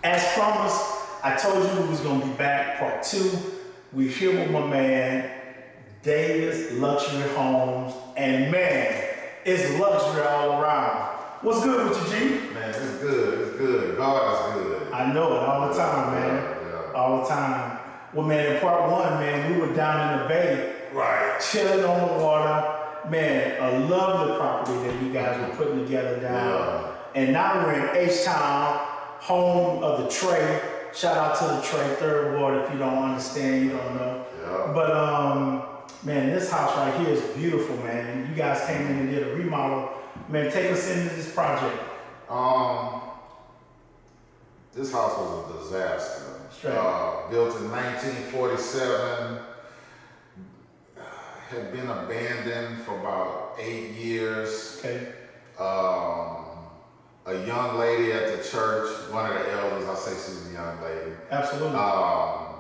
As promised, I told you we was gonna be back part 2. We're here with my man, Davis Luxury Homes, and man, it's luxury all around. What's good with you, G? Man, it's good, it's good. God is good. I know it all the time, man. Yeah. All the time. Well, man, in part 1, man, we were down in the bay, Right. chilling on the water. Man, a lovely property that you guys were putting together down. Yeah. And now we're in H-Town, home of the Trey. Shout out to the Trey, 3rd Ward. If you don't understand, you don't know. Yeah. But man, this house right here is beautiful, man. You guys came in and did a remodel. Man, take us into this project. This house was a disaster. Straight. Built in 1947. Had been abandoned for about 8 years. Okay. A young lady at the church, one of the elders, I say she's a young lady. Absolutely. I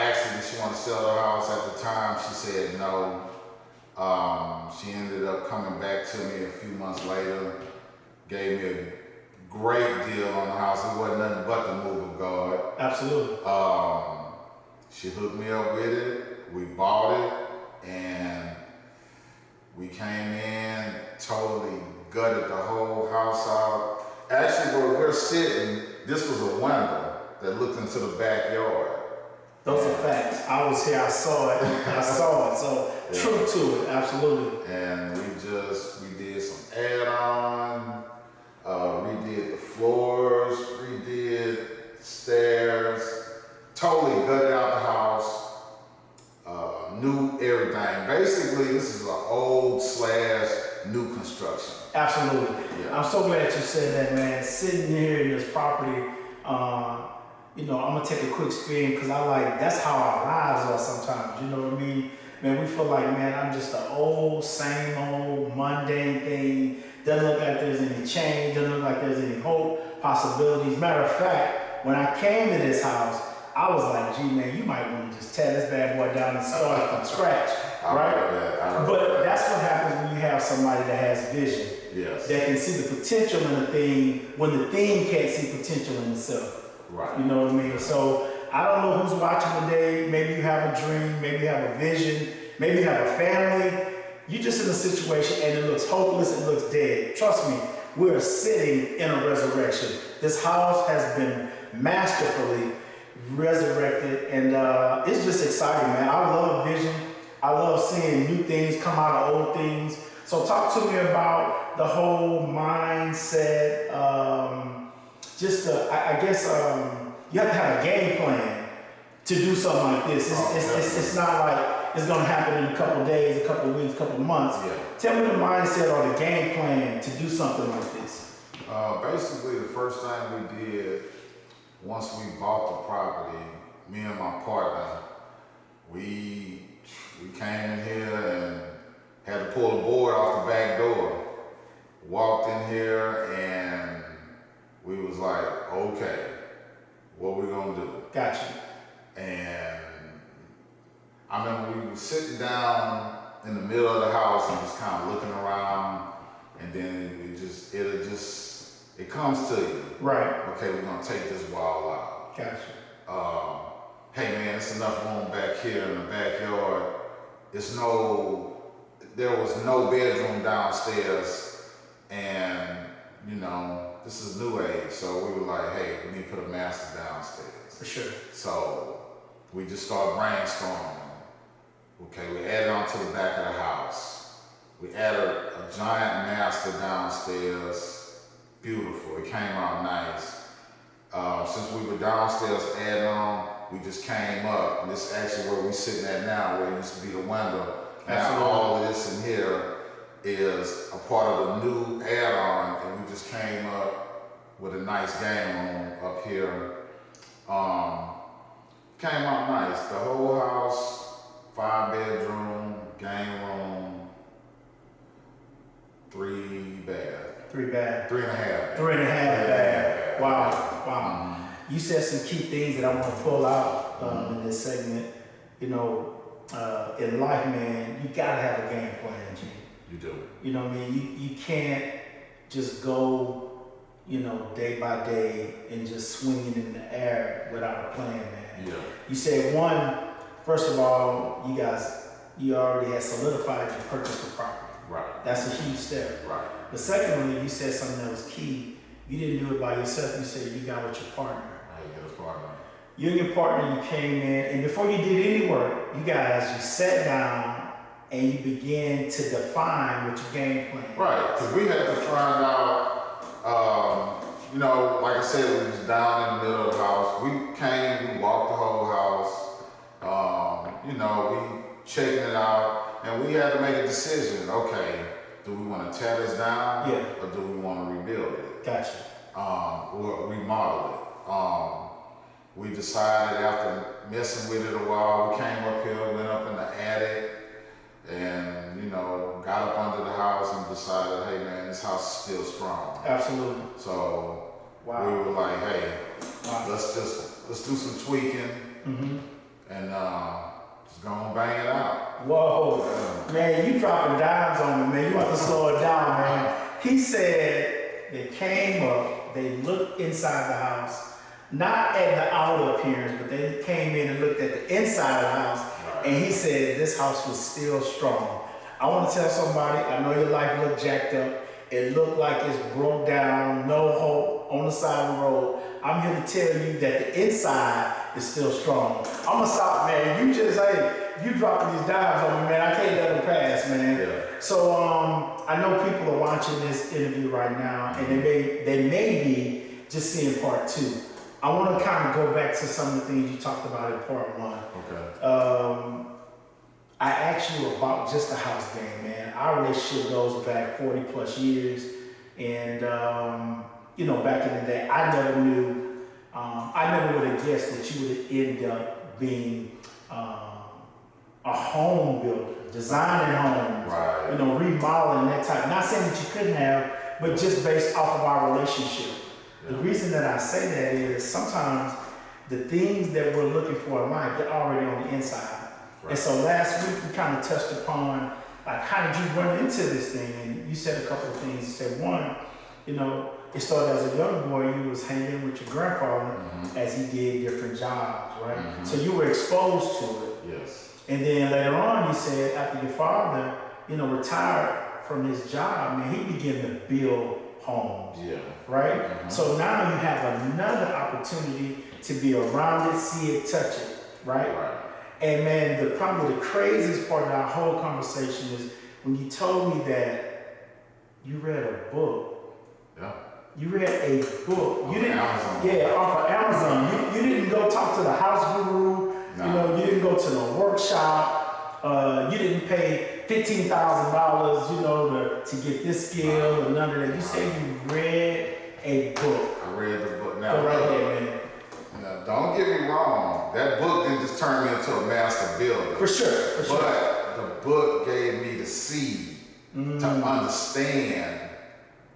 asked her if she wanted to sell the house at the time. She said no. She ended up coming back to me a few months later, gave me a great deal on the house. It wasn't nothing but the move of God. Absolutely. She hooked me up with it. We bought it, and we came in, totally gutted the whole house out. Actually, where we're sitting, this was a window that looked into the backyard. Those are facts. I was here, I saw it. I saw it. So Yeah. true to it, absolutely. And we did some add-on, redid the floors, redid the stairs, totally gutted out the house, new everything. Basically, this is an old / new construction. Absolutely. Yeah. I'm so glad you said that, man. Sitting here in this property, I'm gonna take a quick spin because that's how our lives are sometimes. You know what I mean? Man, we feel like, man, I'm just an old, same old, mundane thing. Doesn't look like there's any change. Doesn't look like there's any hope, possibilities. Matter of fact, when I came to this house, I was like, gee, man, you might want to just tear this bad boy down and start from scratch, right? But that's what happens when you have somebody that has vision. Yes. That can see the potential in a thing when the thing can't see potential in itself. Right. You know what I mean? So I don't know who's watching today. Maybe you have a dream, maybe you have a vision, maybe you have a family. You're just in a situation and it looks hopeless, it looks dead. Trust me, we're sitting in a resurrection. This house has been masterfully resurrected, and it's just exciting, man. I love vision. I love seeing new things come out of old things. So talk to me about the whole mindset. You have to have a game plan to do something like this. It's not like it's gonna happen in a couple of days, a couple of weeks, a couple of months. Yeah. Tell me the mindset or the game plan to do something like this. Basically, the first thing we did, once we bought the property, me and my partner, we came in here and had to pull the board off the back door. Walked in here and we was like, okay, what we gonna do? Gotcha. And I remember we were sitting down in the middle of the house and just kind of looking around, and then it comes to you. Right. Okay, we're gonna take this wall out. Gotcha. Hey man, it's enough room back here in the backyard. There was no bedroom downstairs, and this is new age, so we were like, hey, we need to put a master downstairs. For sure. So we just started brainstorming. Okay, we added on to the back of the house. We added a giant master downstairs. Beautiful, it came out nice. Since we were downstairs adding on, we just came up, and this is actually where we're sitting at now, where it used to be the window. Now all of this in here is a part of the new add-on, and we just came up with a nice game room up here. Came out nice. The whole house, 5-bedroom, game room, 3 bath. 3 bath. 3.5 bath. 3.5 bath. Wow. You said some key things that I want to pull out in this segment. In life, man, you gotta have a game plan, G. You do. You know what I mean? You can't just go, day by day and just swinging in the air without a plan, man. Yeah. You said first of all, you already had solidified your purchase of property. Right. That's a huge step. Right. But secondly, you said something that was key. You didn't do it by yourself. You said you got with your partner. I get a partner. You and your partner, you came in, and before you did any work, you sat down and you began to define what your game plan was. Right, because we had to find out, like I said, we was down in the middle of the house. We walked the whole house, we checking it out, and we had to make a decision. Okay, do we want to tear this down, or do we want to rebuild it? Gotcha. Or remodel it. We decided after messing with it a while, we came up here, went up in the attic, and got up under the house and decided, hey man, this house is still strong. Absolutely. So we wow. were like, hey, let's do some tweaking, and just go and bang it out. Whoa, man, you dropping dimes on me, man. You have to slow it down, man. He said they came up, they looked inside the house, not at the outer appearance, but they came in and looked at the inside of the house, and he said this house was still strong. I want to tell somebody, I know your life looked jacked up. It looked like it's broke down, no hope on the side of the road. I'm here to tell you that the inside is still strong. I'm gonna stop, man. You dropping these dimes on me, man. I can't let them pass, man. Yeah. So I know people are watching this interview right now, and they may be just seeing part two. I want to kind of go back to some of the things you talked about in part one. Okay. I asked you about just the house game, man. Our relationship goes back 40 plus years. And, back in the day, I never knew, I never would have guessed that you would end up being a home builder, designing homes, right. Remodeling that type. Not saying that you couldn't have, but just based off of our relationship. Yeah. The reason that I say that is sometimes the things that we're looking for in life, they're already on the inside. Right. And so last week we kind of touched upon, like, how did you run into this thing? And you said a couple of things. You said one, it started as a young boy, you was hanging with your grandfather as he did different jobs, right? So you were exposed to it. Yes. And then later on, you said after your father, retired from his job, man, he began to build homes. Yeah. Right? So now you have another opportunity to be around it, see it, touch it, right? Right. And man, probably the craziest part of our whole conversation is when you told me that you read a book. Yeah. You read a book. You didn't. Amazon. Yeah, off of Amazon. You didn't go talk to the house guru. No. You didn't go to the workshop. You didn't pay $15,000, to get this skill or none of that. You said you read a book. I read the book. Now, go right ahead, man. Now, don't get me wrong. That book didn't just turn me into a master builder. For sure. But the book gave me the seed to understand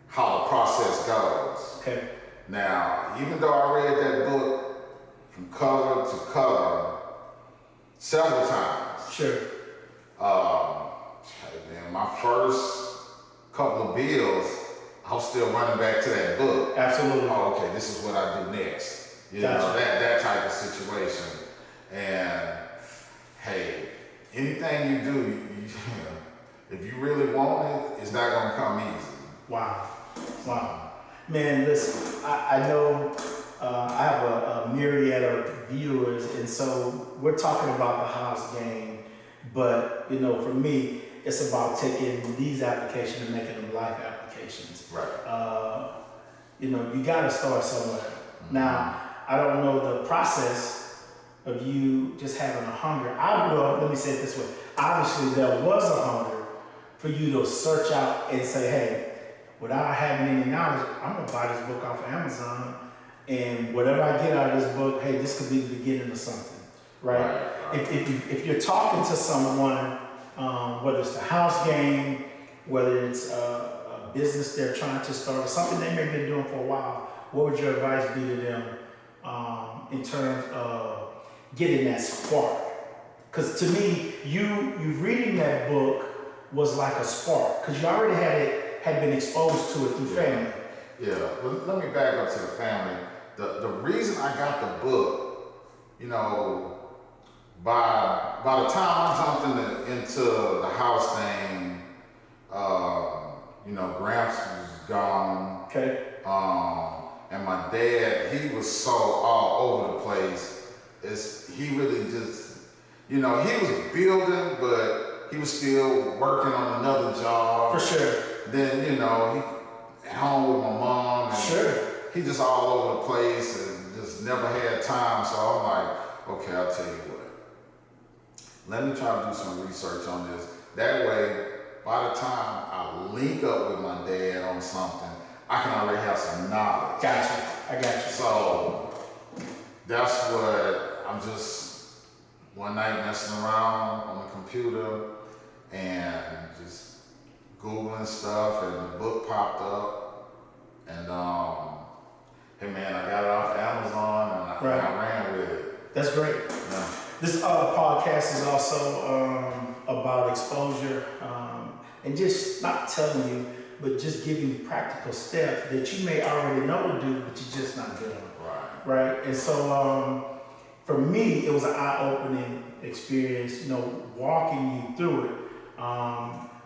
how the process goes. Okay. Now, even though I read that book from cover to cover several times. Sure. My first couple of bills, I was still running back to that book. Absolutely. Oh, okay, this is what I do next. Gotcha. That type of situation. And hey, anything you do, if you really want it, it's not gonna come easy. Wow. Man, listen, I know I have a myriad of viewers, and so we're talking about the house game, but for me, it's about taking these applications and making them life applications. Right. You gotta start somewhere. Now, I don't know the process of you just having a hunger. Let me say it this way. Obviously, there was a hunger for you to search out and say, hey, without having any knowledge, I'm gonna buy this book off of Amazon, and whatever I get out of this book, hey, this could be the beginning of something, right? If you're talking to someone, whether it's the house game, whether it's a business they're trying to start, or something they may have been doing for a while, what would your advice be to them in terms of getting that spark? Because to me, you reading that book was like a spark, because you already had been exposed to it through family. Yeah, but let me back up to the family. The reason I got the book, you know, by the time I jumped into the house thing, you know, Gramps was gone. Okay. And my dad, he was so all over the place. He really just, you know, he was building, but he was still working on another job. For sure. Then, you know, he at home with my mom. And Sure. he just all over the place and just never had time. So I'm like, okay, I'll tell you what. Let me try to do some research on this. That way, by the time I link up with my dad on something, I can already have some knowledge. Gotcha. I got you. So that's what I'm just one night messing around on the computer and just Googling stuff, and the book popped up. And hey man, I got it off Amazon and I ran with it. That's great. Yeah. This podcast is also about exposure and just not telling you, but just giving you practical steps that you may already know to do, but you're just not doing. Right. And so for me, it was an eye-opening experience, you know, walking you through it,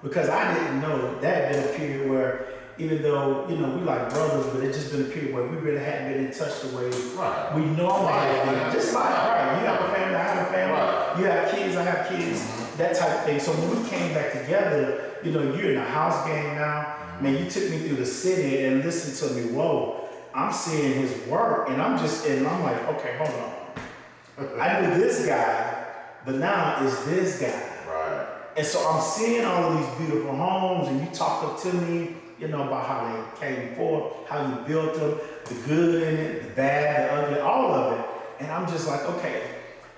because I didn't know that had been a period where, even though, you know, we like brothers, but it's just been a period where we really hadn't been in touch the way we normally have. Just like, you have a family, I have a family, you have kids, I have kids, that type of thing. So when we came back together, you know, you're in a house game now. Man, you took me through the city and listened to me. Whoa, I'm seeing his work, and I'm like, okay, hold on. I knew this guy, but now it's this guy. Right. And so I'm seeing all of these beautiful homes, and you talked up to me, you know, about how they came forth, how you built them, the good in it, the bad, the ugly, all of it. And I'm just like, okay,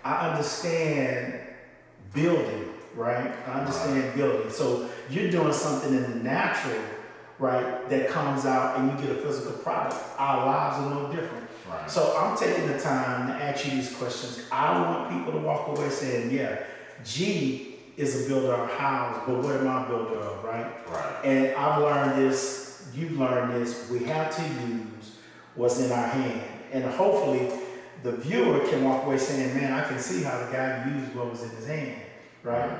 I understand building, right? I understand building. So you're doing something in the natural, right, that comes out and you get a physical product. Our lives are no different. Right. So I'm taking the time to ask you these questions. I want people to walk away saying, yeah, G is a builder of houses, but what am I a builder of, right? Right. And I've learned this, you've learned this, we have to use what's in our hand. And hopefully the viewer can walk away saying, man, I can see how the guy used what was in his hand, right?